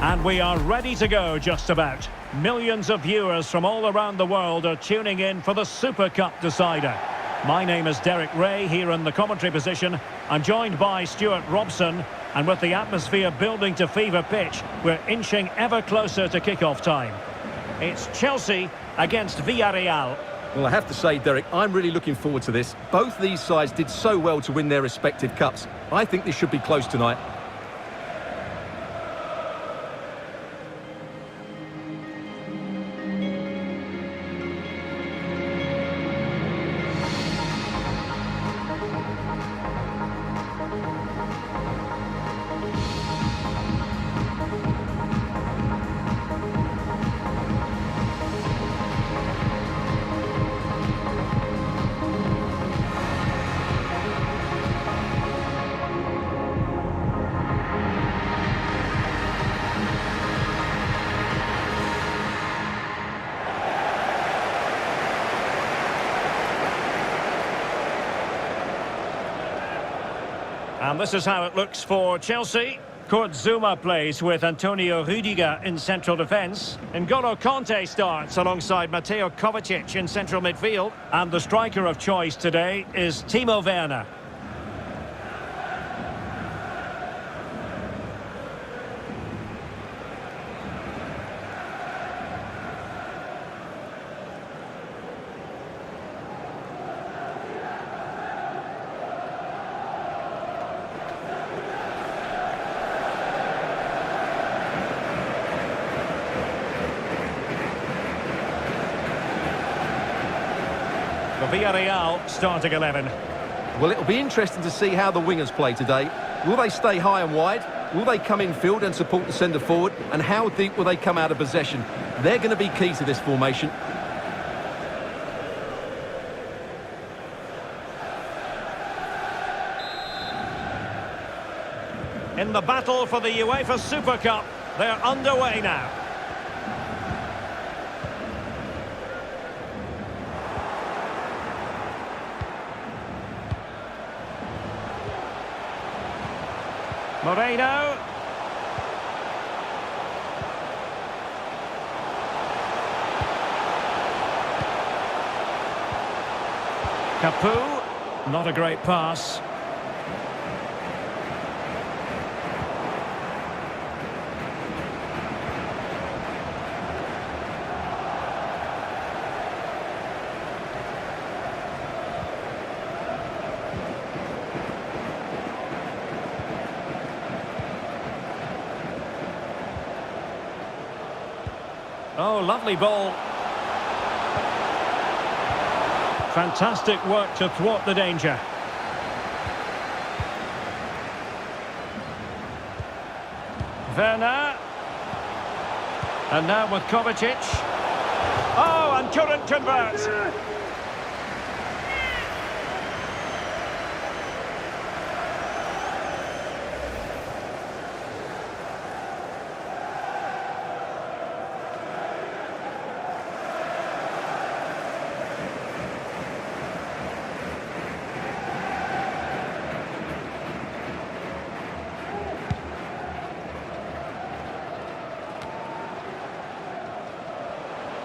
And we are ready to go just about. Millions of viewers from all around the world are tuning in for the Super Cup decider. My name is Derek Ray here in the commentary position. I'm joined by Stuart Robson, and with the atmosphere building to fever pitch, we're inching ever closer to kick-off time. It's Chelsea against Villarreal. Well, I have to say, Derek, I'm really looking forward to this. Both these sides did so well to win their respective cups. I think this should be close tonight. And this is how it looks for Chelsea. Kurt Zouma plays with Antonio Rudiger in central defence. N'Golo Kante starts alongside Mateo Kovacic in central midfield. And the striker of choice today is Timo Werner. The Villarreal starting 11. Well, it'll be interesting to see how the wingers play today. Will they stay high and wide? Will they come in field and support the centre forward? And how deep will they come out of possession? They're going to be key to this formation. In the battle for the UEFA Super Cup, they're underway now. Moreno. Capoue. Not a great pass. Oh, lovely ball. Fantastic work to thwart the danger. Werner. And now with Kovacic. Oh, and couldn't convert.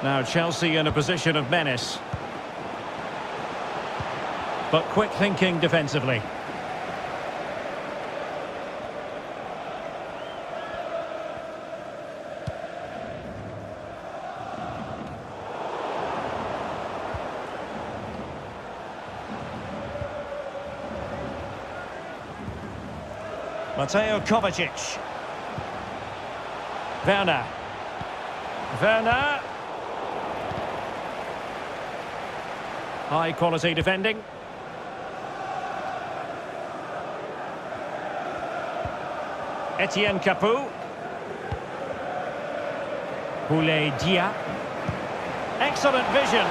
Now Chelsea in a position of menace. But quick thinking defensively. Mateo Kovacic. Werner. Werner. High quality defending. Etienne Capoue. Boulaye Dia. Excellent vision.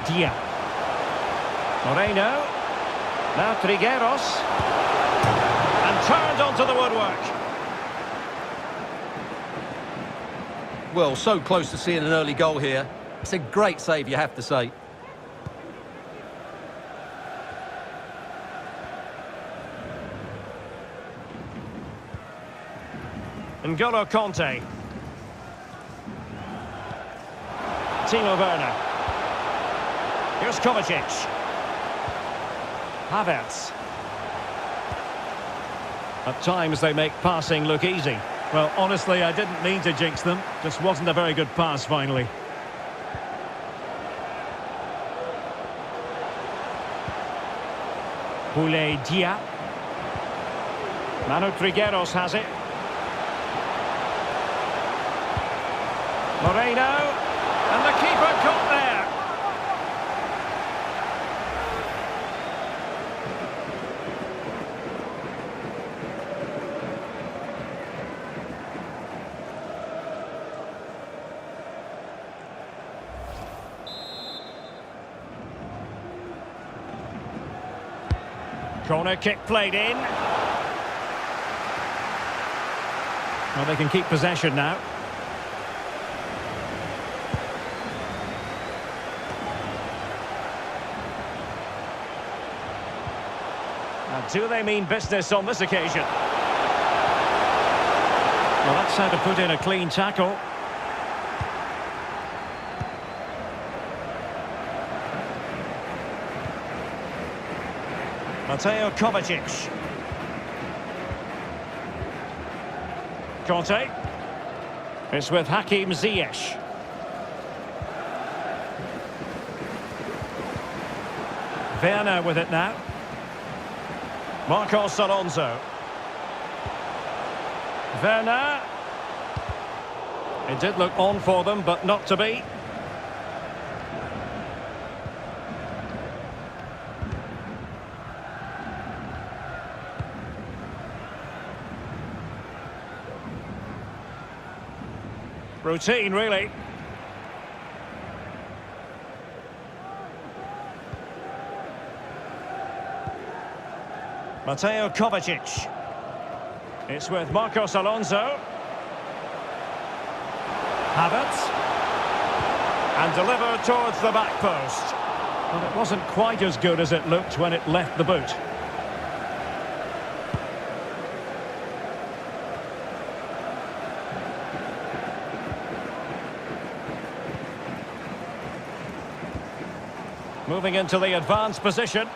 Dia. Moreno. Now Trigueros. And turned onto the woodwork. Well, so close to seeing an early goal here. It's a great save, you have to say. N'Golo Kante. Timo Werner. Here's Kovacic. Havertz. At times they make passing look easy. Well, honestly, I didn't mean to jinx them. Just wasn't a very good pass finally. Boulaye Dia. Manu Trigueros has it. Moreno. And the keeper caught there. Corner kick played in. Well, they can keep possession now. Now, do they mean business on this occasion? Well, that's how to put in a clean tackle. Mateo Kovacic. Kante. It's with Hakim Ziyech. Werner with it now. Marcos Alonso. Werner. It did look on for them, but not to be. Routine, really. Mateo Kovacic. It's with Marcos Alonso. Havertz. And delivered towards the back post. But it wasn't quite as good as it looked when it left the boot. Moving into the advanced position.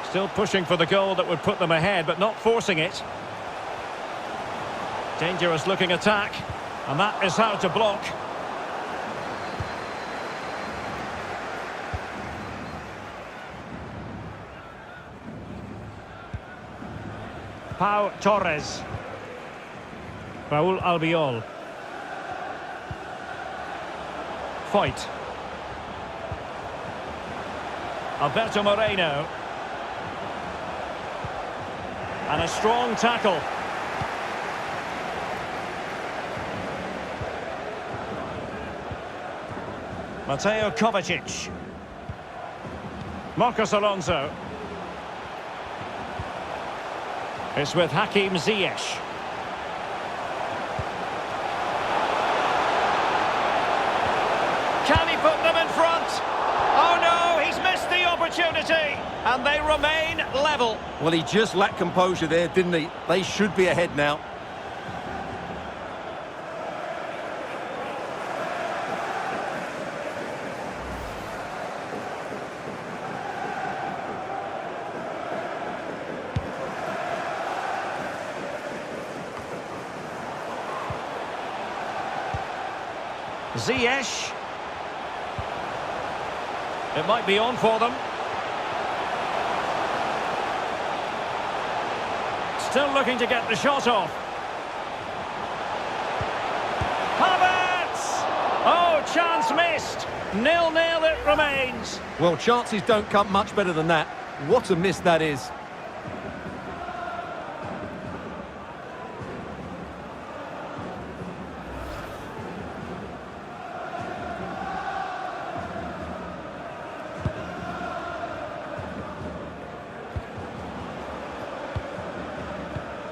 Still pushing for the goal that would put them ahead, but not forcing it. Dangerous looking attack. And that is how to block. Pau Torres. Raul Albiol. Foyth. Alberto Moreno. And a strong tackle. Mateo Kovacic. Marcos Alonso. It's with Hakim Ziyech. Can he put them in front? Oh no, he's missed the opportunity. And they remain level. Well, he just lacked composure there, didn't he? They should be ahead now. Ziyech. It might be on for them. Still looking to get the shot off. Havertz! Oh, chance missed. 0-0 it remains. Well, chances don't come much better than that. What a miss that is.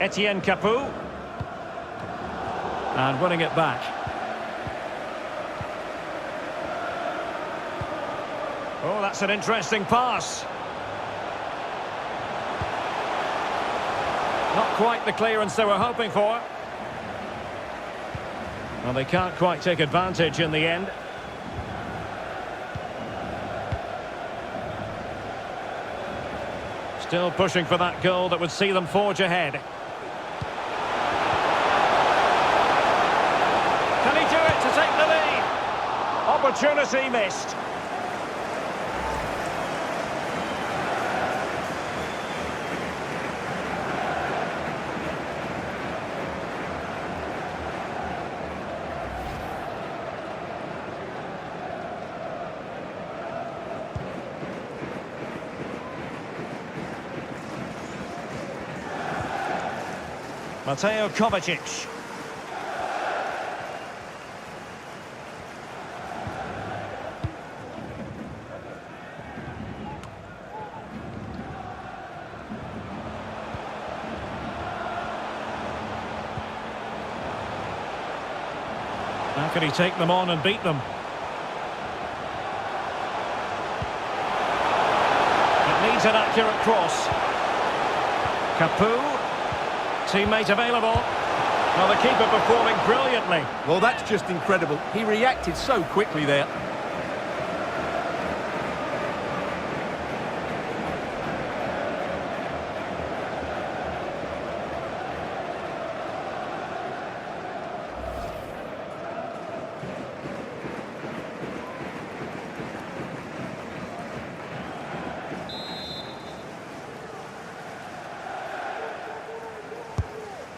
Etienne Capoue. And winning it back. Oh, that's an interesting pass. Not quite the clearance they were hoping for. Well, they can't quite take advantage in the end. Still pushing for that goal that would see them forge ahead. Can he do it to take the lead? Opportunity missed. Mateo Kovacic. How can he take them on and beat them? It needs an accurate cross. Capoue. Teammate available. Well, the keeper performing brilliantly. Well, that's just incredible. He reacted so quickly there.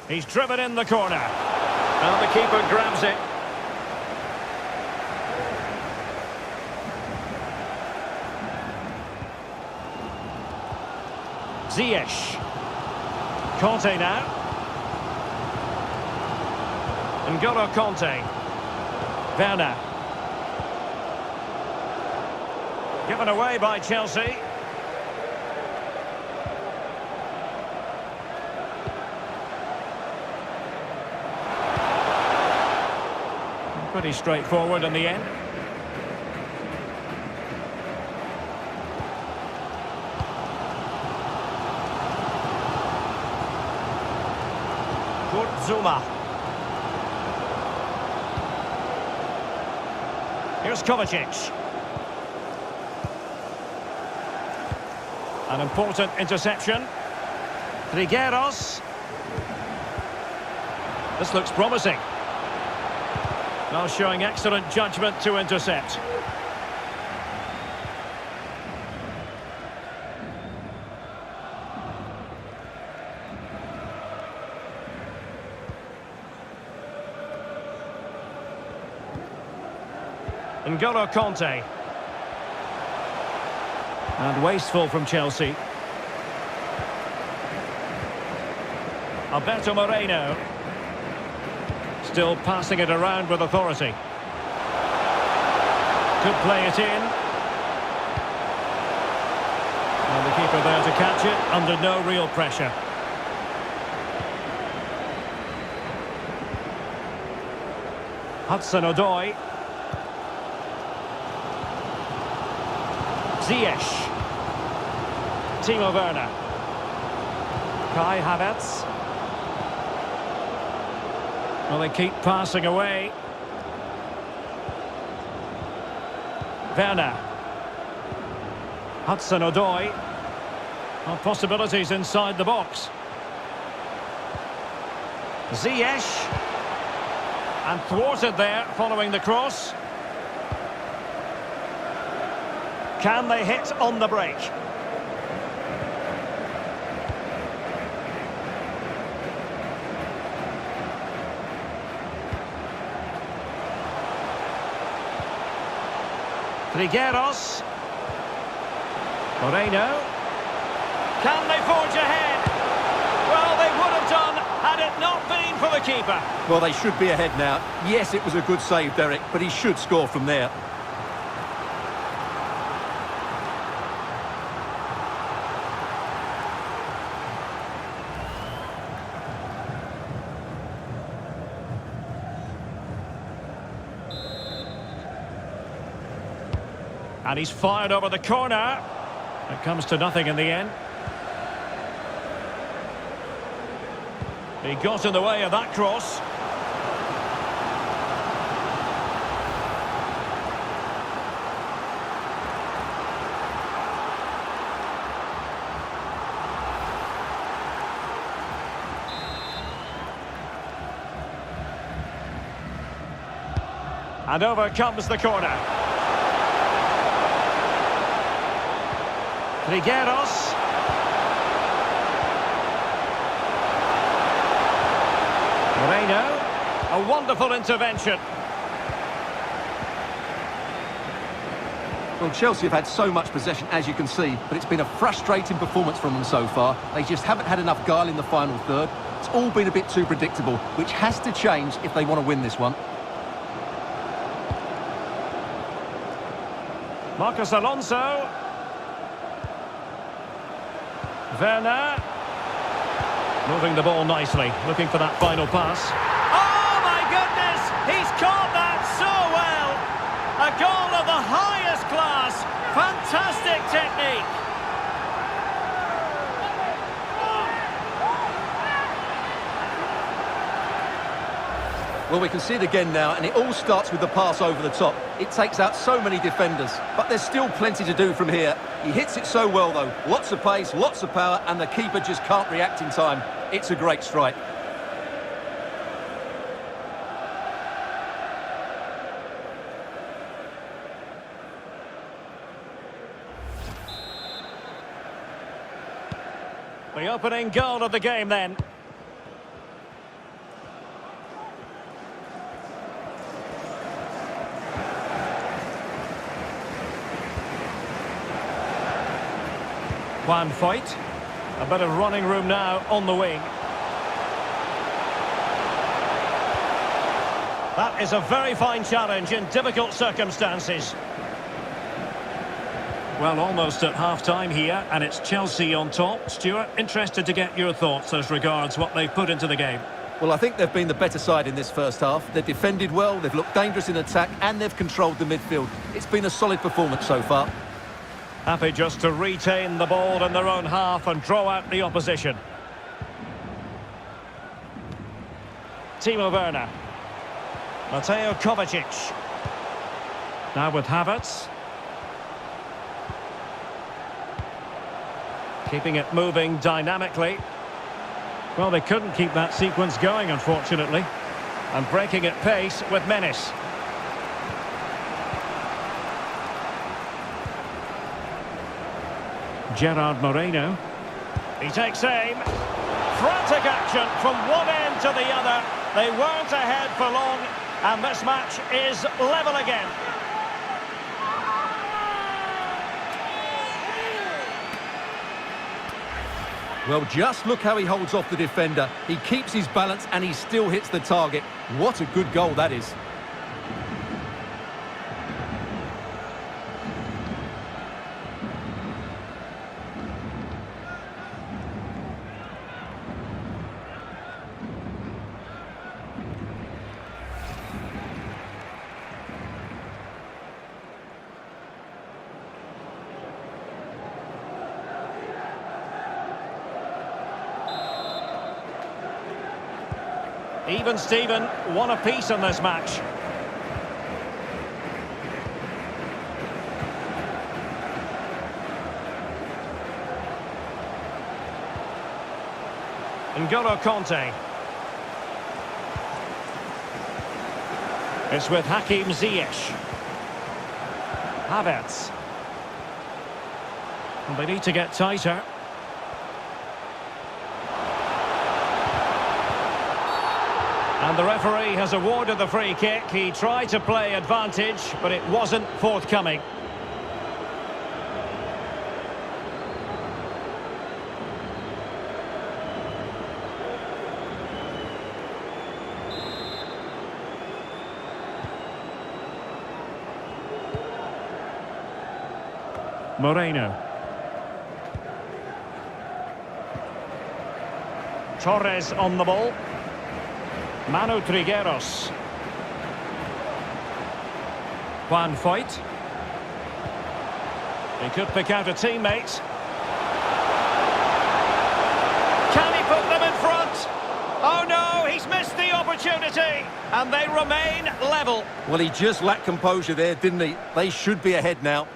He's driven in the corner. And the keeper grabs it. Ziyech. Kante now. N'Golo Kante. Werner. Given away by Chelsea. Pretty straightforward in the end. Kurt Zouma. Here's Kovacic. An important interception. Trigueros. This looks promising. Now showing excellent judgment to intercept. N'Golo Kante. And wasteful from Chelsea. Alberto Moreno. Still passing it around with authority. Could play it in. And the keeper there to catch it under no real pressure. Hudson-Odoi. Ziyech. Timo Werner. Kai Havertz. Well, they keep passing away. Werner. Hudson-Odoi. Well, possibilities inside the box. Ziyech. And thwarted there following the cross. Can they hit on the break? Trigueros. Moreno. Can they forge ahead? Well, they would have done had it not been for the keeper. Well, they should be ahead now. Yes, it was a good save, Derek, but he should score from there. And he's fired over the corner. It comes to nothing in the end. He got in the way of that cross. And over comes the corner. Trigueros. Moreno. A wonderful intervention. Well, Chelsea have had so much possession, as you can see, but it's been a frustrating performance from them so far. They just haven't had enough guile in the final third. It's all been a bit too predictable, which has to change if they want to win this one. Marcos Alonso. Werner. Moving the ball nicely, looking for that final pass. Oh my goodness! He's caught that so well! A goal of the highest class! Fantastic technique! Well, we can see it again now, and it all starts with the pass over the top. It takes out so many defenders, but there's still plenty to do from here. He hits it so well, though. Lots of pace, lots of power, and the keeper just can't react in time. It's a great strike. The opening goal of the game, then. Juan Foyth. A bit of running room now on the wing. That is a very fine challenge in difficult circumstances. Well, almost at half-time here, and it's Chelsea on top. Stuart, interested to get your thoughts as regards what they've put into the game. Well, I think they've been the better side in this first half. They've defended well, they've looked dangerous in attack, and they've controlled the midfield. It's been a solid performance so far. Happy just to retain the ball in their own half and draw out the opposition. Timo Werner. Mateo Kovacic. Now with Havertz. Keeping it moving dynamically. Well, they couldn't keep that sequence going, unfortunately. And breaking at pace with menace. Gerard Moreno. He takes aim. Frantic action from one end to the other. They weren't ahead for long, and this match is level again. Well, just look how he holds off the defender. He keeps his balance and he still hits the target. What a good goal that is. Even Steven, one apiece in this match. N'Golo Kante. It's with Hakim Ziyech. Havertz. And they need to get tighter. And the referee has awarded the free kick. He tried to play advantage, but it wasn't forthcoming. Moreno. Torres on the ball. Manu Trigueros. Juan Foyth. He could pick out a teammate. Can he put them in front? Oh no, he's missed the opportunity. And they remain level. Well, he just lacked composure there, didn't he? They should be ahead now.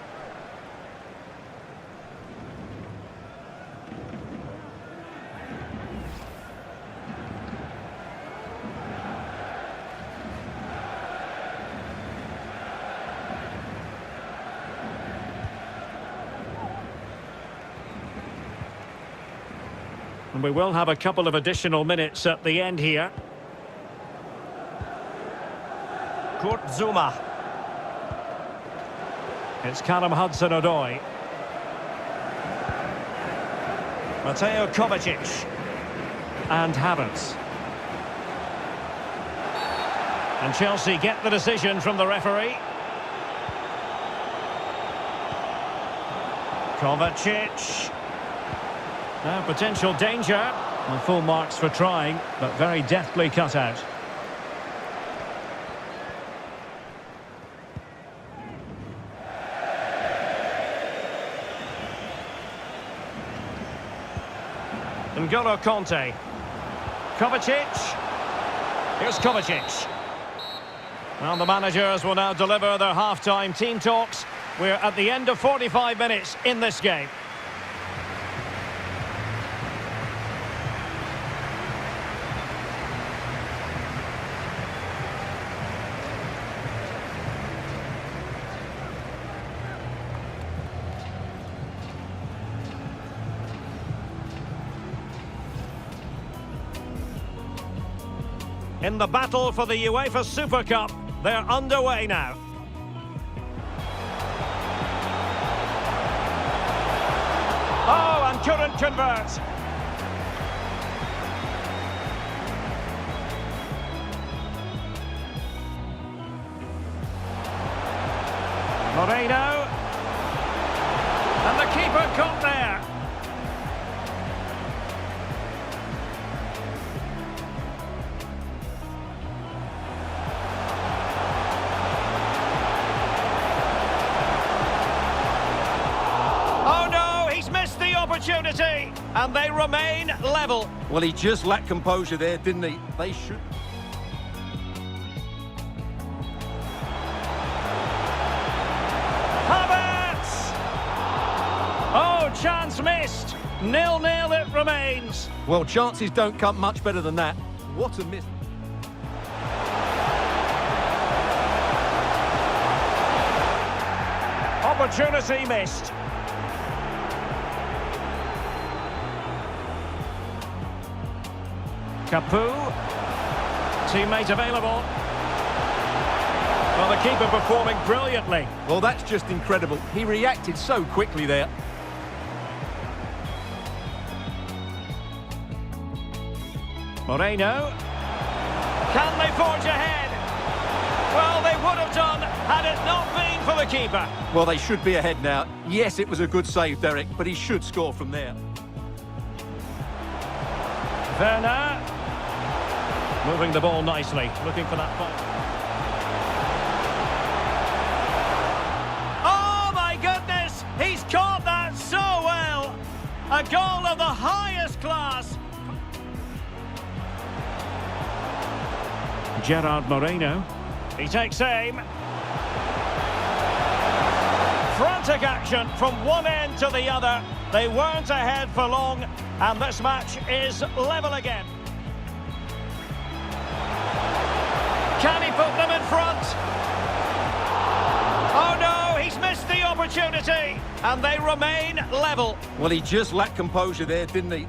And we will have a couple of additional minutes at the end here. Kurt Zouma. It's Callum Hudson-Odoi. Mateo Kovacic. And Havertz. And Chelsea get the decision from the referee. Kovacic. Now potential danger. And full marks for trying, but very deftly cut out. N'Golo Kante. Kovacic. Here's Kovacic. Well, the managers will now deliver their half-time team talks. We're at the end of 45 minutes in this game. In the battle for the UEFA Super Cup, they're underway now. Oh, and couldn't convert. Moreno. And the keeper caught there. Opportunity, and they remain level. Well, he just lacked composure there, didn't he? They should. Havertz! Oh, chance missed. 0-0 it remains. Well, chances don't come much better than that. What a miss. Opportunity missed. Capoue, teammate available. Well, the keeper performing brilliantly. Well, that's just incredible. He reacted so quickly there. Moreno. Can they forge ahead? Well, they would have done had it not been for the keeper. Well, they should be ahead now. Yes, it was a good save, Derek, but he should score from there. Werner. Moving the ball nicely, looking for that ball. Oh my goodness! He's caught that so well! A goal of the highest class! Gerard Moreno. He takes aim. Frantic action from one end to the other. They weren't ahead for long, and this match is level again. Can he put them in front? Oh no, he's missed the opportunity, and they remain level. Well, he just lacked composure there, didn't he?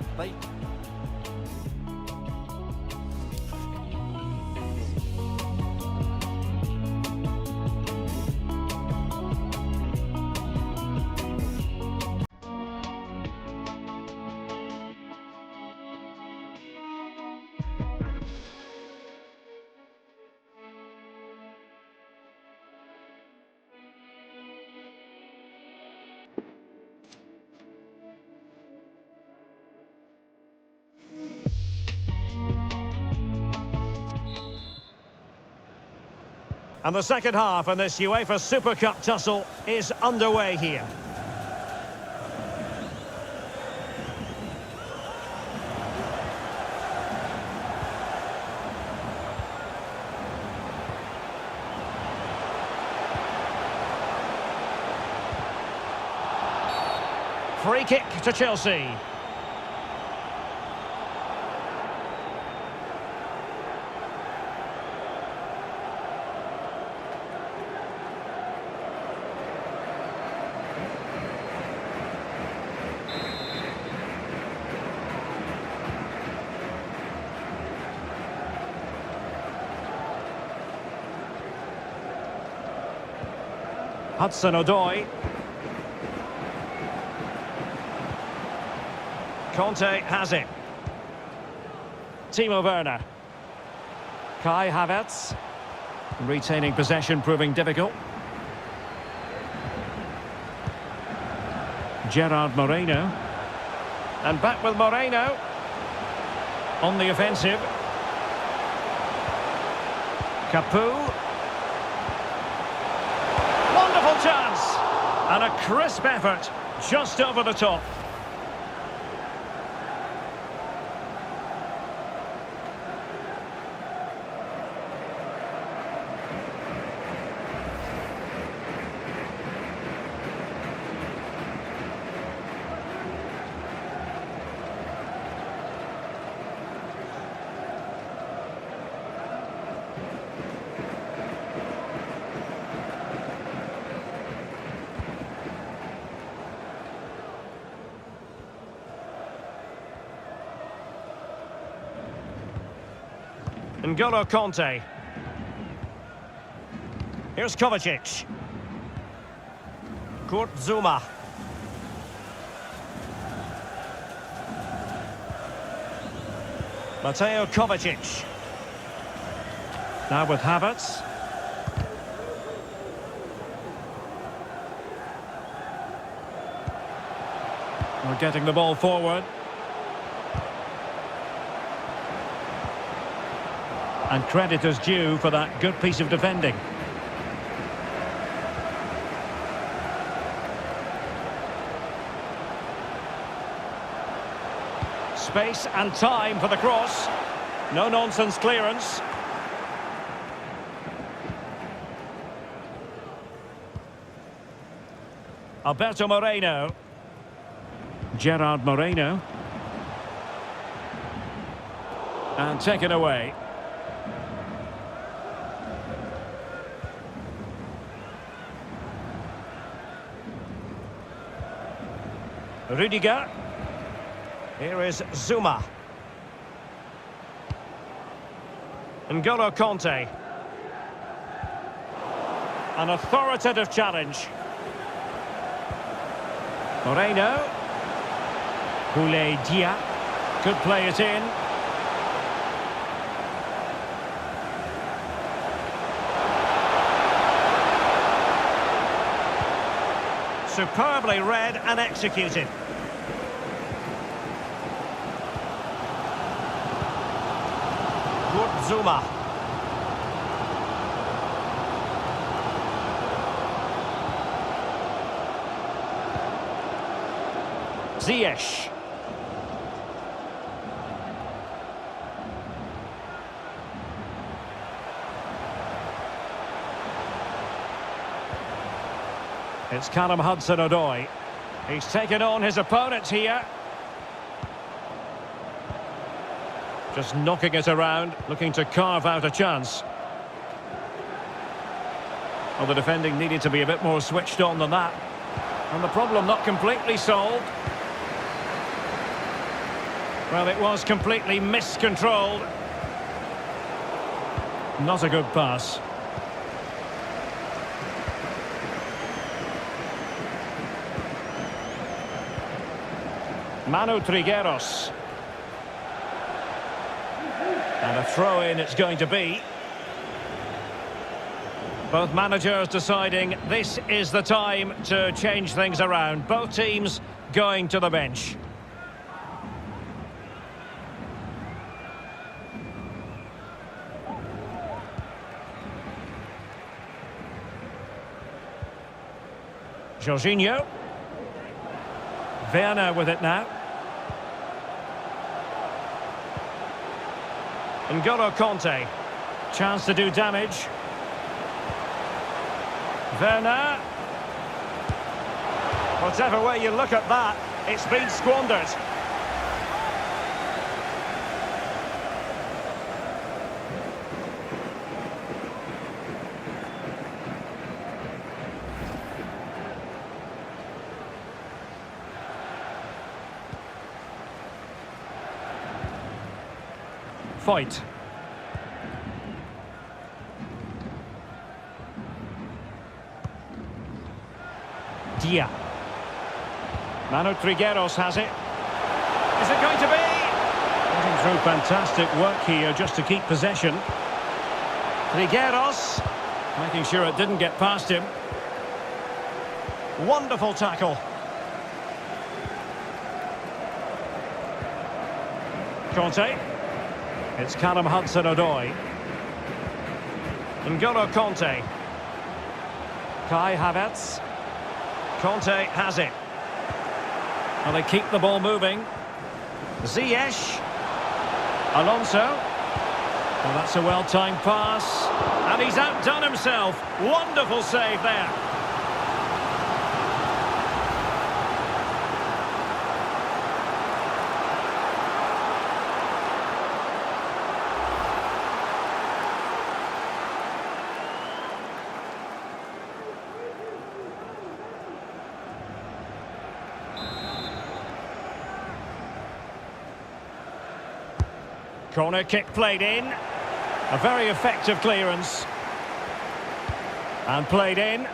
And the second half in this UEFA Super Cup tussle is underway here. Free kick to Chelsea. Hudson-Odoi. Kante has it. Timo Werner. Kai Havertz. Retaining possession proving difficult. Gerard Moreno. And back with Moreno. On the offensive. Capoue. Wonderful chance. And a crisp effort just over the top. N'Golo Kante. Here's Kovacic. Kurt Zouma. Mateo Kovacic. Now with Havertz. We're getting the ball forward. And credit is due for that good piece of defending. Space and time for the cross. No-nonsense clearance. Alberto Moreno. Gerard Moreno. And taken away. Rudiger. Here is Zouma. N'Golo Kante. An authoritative challenge. Moreno. Boulaye Dia. Could play it in. Superbly read and executed. Kurt Zouma. Ziyech. It's Callum Hudson-Odoi. He's taken on his opponents here. Just knocking it around, looking to carve out a chance. Well, the defending needed to be a bit more switched on than that. And the problem not completely solved. Well, it was completely miscontrolled. Not a good pass. Manu Trigueros. And a throw-in it's going to be. Both managers deciding this is the time to change things around. Both teams going to the bench. Jorginho. Werner with it now. N'Golo Kante. Chance to do damage. Werner. Whatever way you look at that, it's been squandered. Foyth. Dia. Manu Trigueros has it. Is it going to be? Getting through fantastic work here just to keep possession. Trigueros, making sure it didn't get past him. Wonderful tackle. Kante. It's Callum Hudson-Odoi. N'Golo Kante. Kai Havertz. Kante has it. Well, they keep the ball moving. Ziyech. Alonso. Well, that's a well-timed pass. And he's outdone himself. Wonderful save there. Corner kick played in. A very effective clearance. And played in.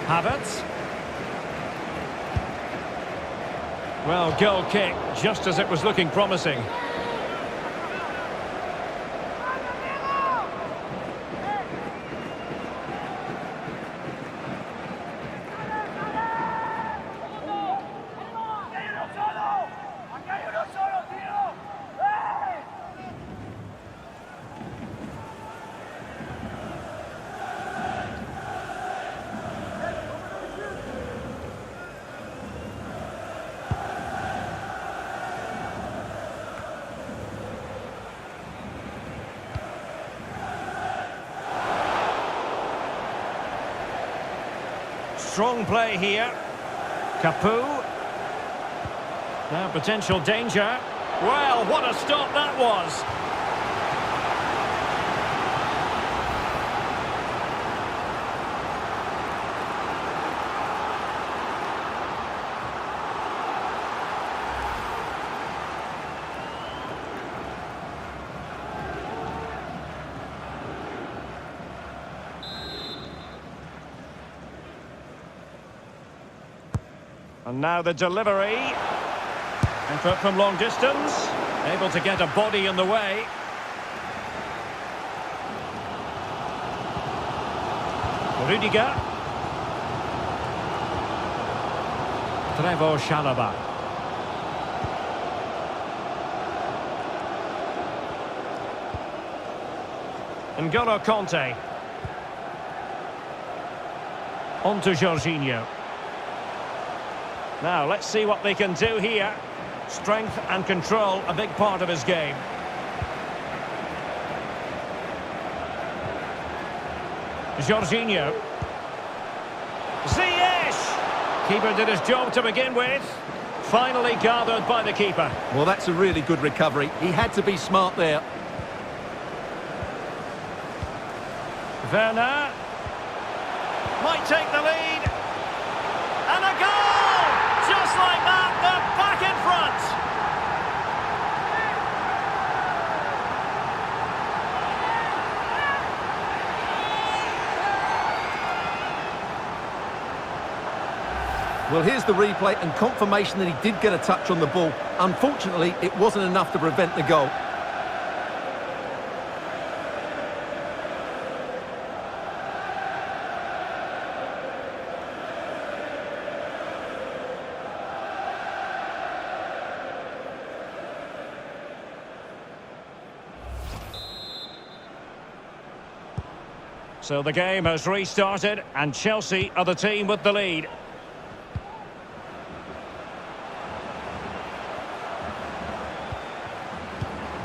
Havertz. Well, goal kick, just as it was looking promising. Strong play here. Capoue. Now potential danger. Well, what a stop that was. And now the delivery. Effort from long distance. Able to get a body in the way. Rudiger. Trevoh Chalobah. N'Golo Kante. On to Jorginho. Now, let's see what they can do here. Strength and control, a big part of his game. Jorginho. Ziyech! Keeper did his job to begin with. Finally gathered by the keeper. Well, that's a really good recovery. He had to be smart there. Werner. Might take the lead. And a goal! Just like that, they're back in front. Well, here's the replay and confirmation that he did get a touch on the ball. Unfortunately, it wasn't enough to prevent the goal. So the game has restarted and Chelsea are the team with the lead.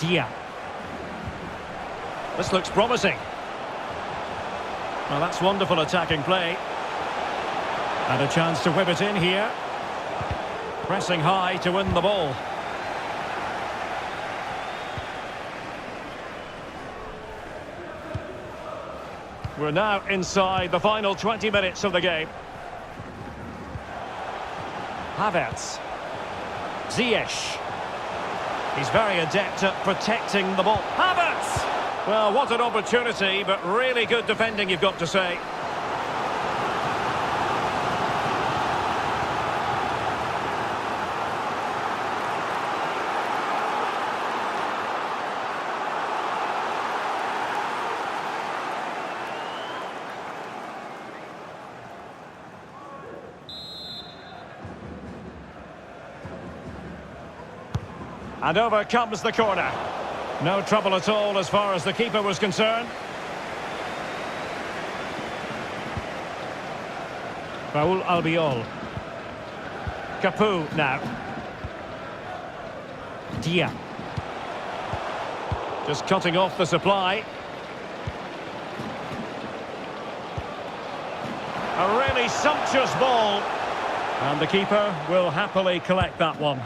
Dia. This looks promising. Well, that's wonderful attacking play. And a chance to whip it in here. Pressing high to win the ball. We're now inside the final 20 minutes of the game. Havertz. Ziyech. He's very adept at protecting the ball. Havertz! Well, what an opportunity, but really good defending, you've got to say. And over comes the corner. No trouble at all as far as the keeper was concerned. Raul Albiol. Capoue now. Dia. Just cutting off the supply. A really sumptuous ball. And the keeper will happily collect that one.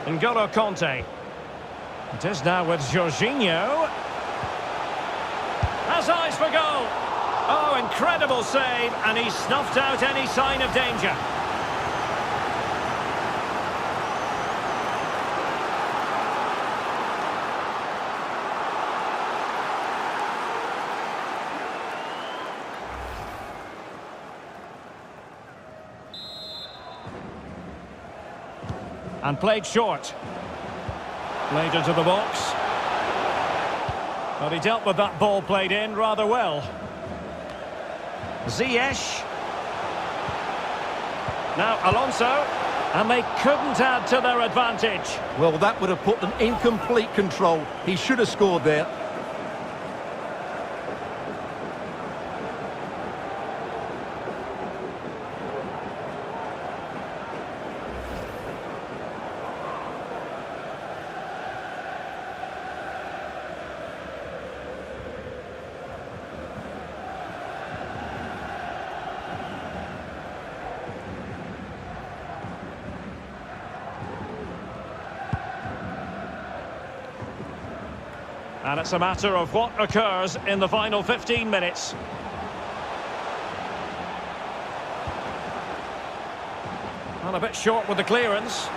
N'Golo Kante. It is now with Jorginho. Has eyes for goal. Oh, incredible save, and he snuffed out any sign of danger. And played short. Played into the box. But he dealt with that ball played in rather well. Ziyech. Now Alonso. And they couldn't add to their advantage. Well, that would have put them in complete control. He should have scored there. And it's a matter of what occurs in the final 15 minutes. Well, a bit short with the clearance.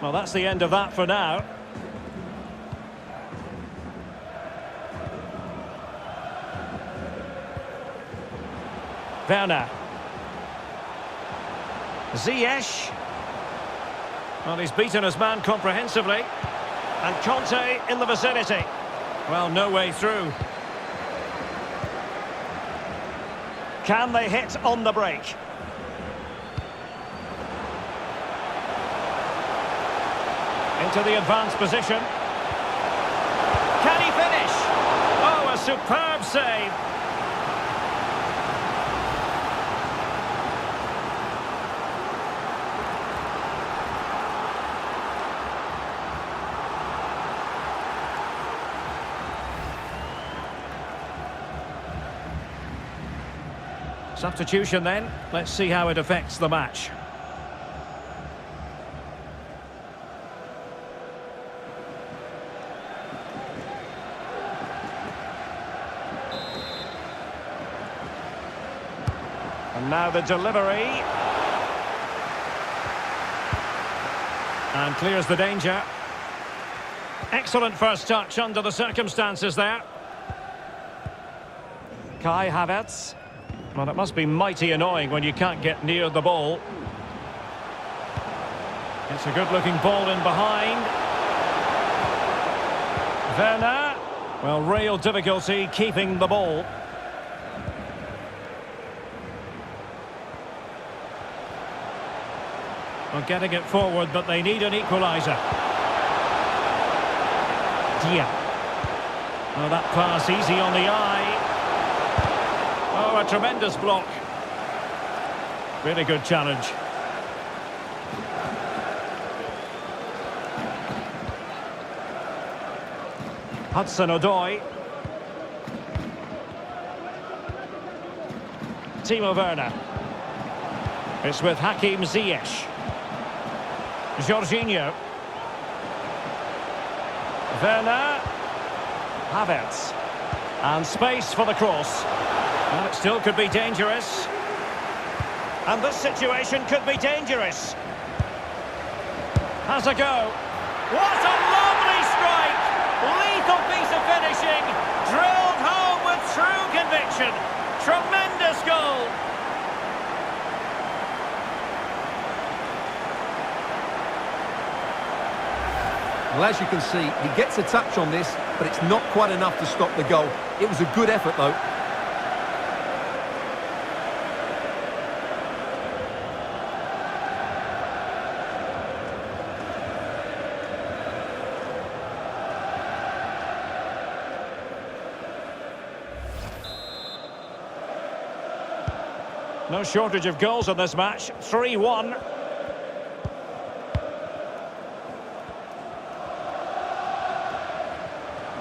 Well, that's the end of that for now. Werner. Ziyech. Well, he's beaten his man comprehensively. And Kante in the vicinity. Well, no way through. Can they hit on the break? Into the advanced position. Can he finish? Oh, a superb save. Substitution then. Let's see how it affects the match. And now the delivery. And clears the danger. Excellent first touch under the circumstances there. Kai Havertz. Well, it must be mighty annoying when you can't get near the ball. It's a good-looking ball in behind. Werner. Well, real difficulty keeping the ball. Well, getting it forward, but they need an equaliser. Dia. Well, that pass easy on the eye. Oh, a tremendous block. Really good challenge. Hudson-Odoi. Timo Werner. It's with Hakim Ziyech. Jorginho. Werner. Havertz. And space for the cross. Well, it still could be dangerous. And this situation could be dangerous. Has a go. What a lovely strike! Lethal piece of finishing. Drilled home with true conviction. Tremendous goal. Well, as you can see, he gets a touch on this, but it's not quite enough to stop the goal. It was a good effort, though. No shortage of goals in this match. 3-1.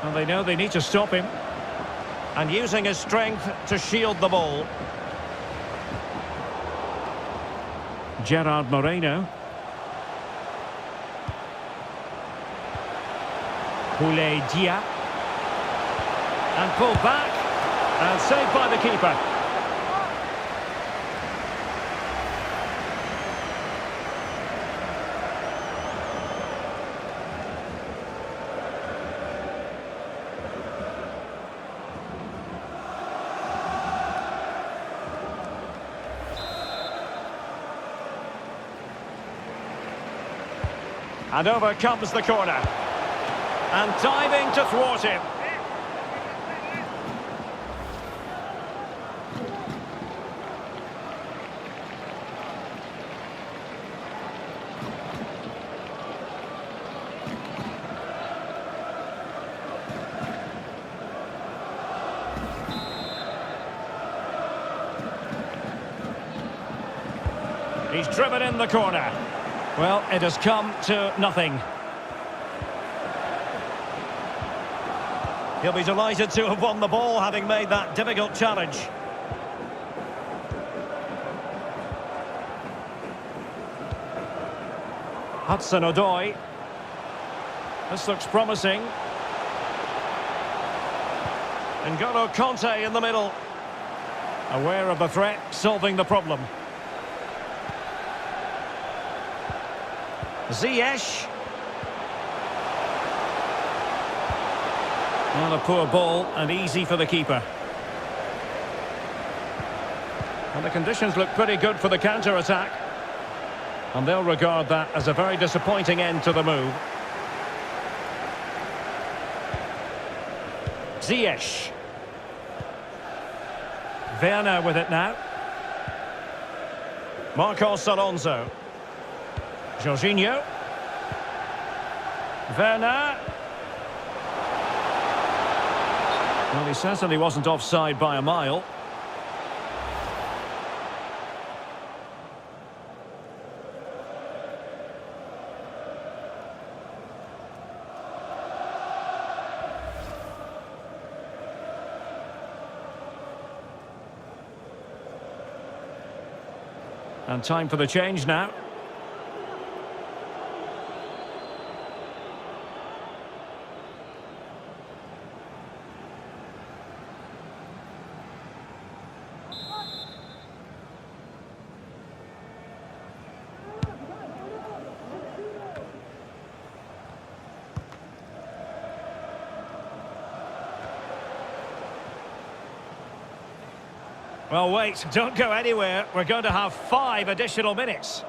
And they know they need to stop him. And using his strength to shield the ball. Gerard Moreno. Boulaye Dia. And pulled back. And saved by the keeper. And over comes the corner. And diving to thwart him. He's driven in the corner. Well, it has come to nothing. He'll be delighted to have won the ball, having made that difficult challenge. Hudson-Odoi. This looks promising. N'Golo Kante in the middle. Aware of the threat, solving the problem. Ziyech. Well, a poor ball and easy for the keeper. And the conditions look pretty good for the counter-attack. And they'll regard that as a very disappointing end to the move. Ziyech. Werner with it now. Marcos Alonso. Jorginho. Werner. Well, he certainly wasn't offside by a mile. And time for the change now. Well, wait, don't go anywhere. We're going to have 5 additional minutes.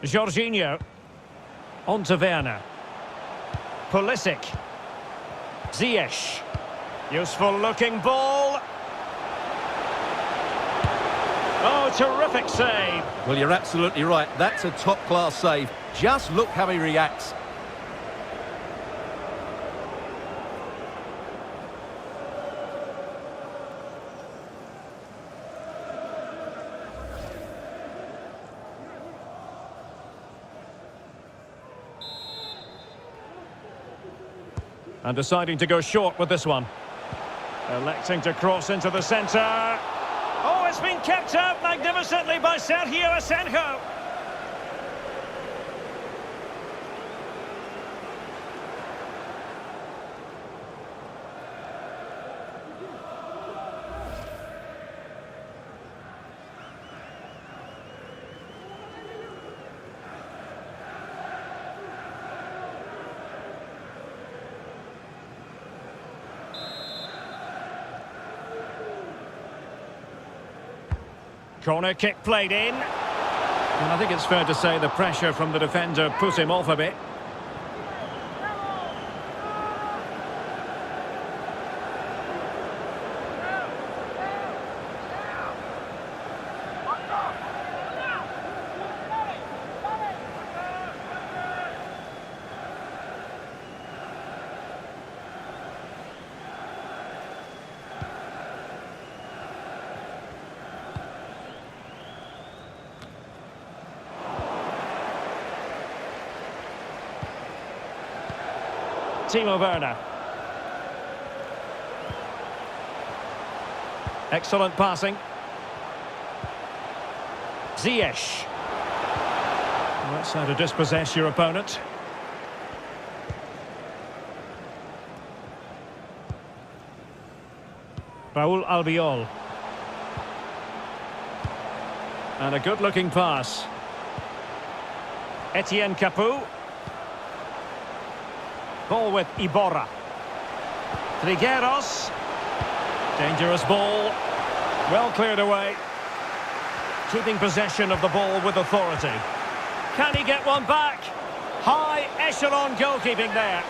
Jorginho. On to Werner. Pulisic. Ziyech. Useful looking ball. Oh, terrific save. Well, you're absolutely right. That's a top-class save. Just look how he reacts. And deciding to go short with this one. Electing to cross into the centre. Oh, it's been kept out magnificently by Sergio Asenjo. Corner kick played in. And I think it's fair to say the pressure from the defender put him off a bit. Timo Werner. Excellent passing. Ziyech. That's how to dispossess your opponent. Raul Albiol. And a good-looking pass. Etienne Capoue. Ball with Iborra. Trigueros. Dangerous ball. Well cleared away. Keeping possession of the ball with authority. Can he get one back? High echelon goalkeeping there.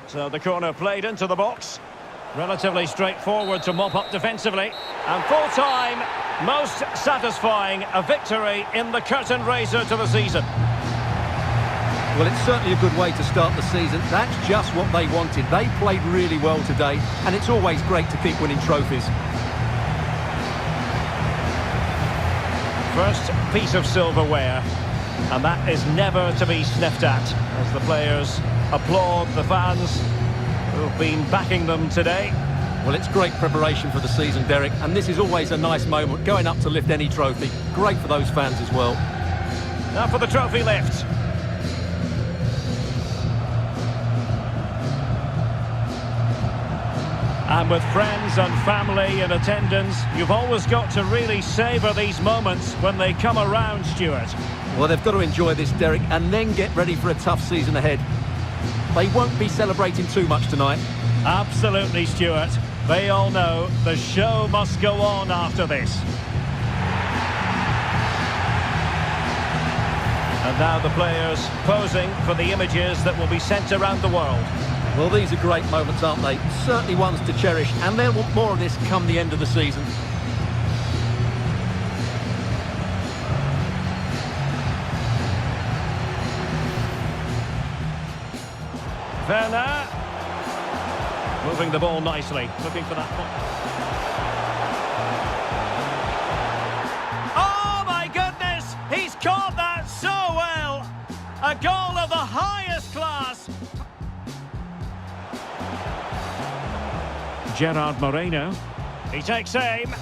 So the corner played into the box. Relatively straightforward to mop up defensively. And full time, most satisfying, a victory in the curtain raiser to the season. Well, it's certainly a good way to start the season. That's just what they wanted. They played really well today, and it's always great to keep winning trophies. First piece of silverware, and that is never to be sniffed at, as the players applaud the fans who've been backing them today. Well, it's great preparation for the season, Derek, and this is always a nice moment, going up to lift any trophy. Great for those fans as well. Now for the trophy lift. And with friends and family in attendance, you've always got to really savour these moments when they come around, Stuart. Well, they've got to enjoy this, Derek, and then get ready for a tough season ahead. They won't be celebrating too much tonight. Absolutely, Stuart. They all know the show must go on after this. And now the players posing for the images that will be sent around the world. Well, these are great moments, aren't they? Certainly ones to cherish, and they'll want more of this come the end of the season. Werner. Moving the ball nicely, looking for that ball. Oh my goodness! He's caught that so well! A goal of the highest class! Gerard Moreno. He takes aim.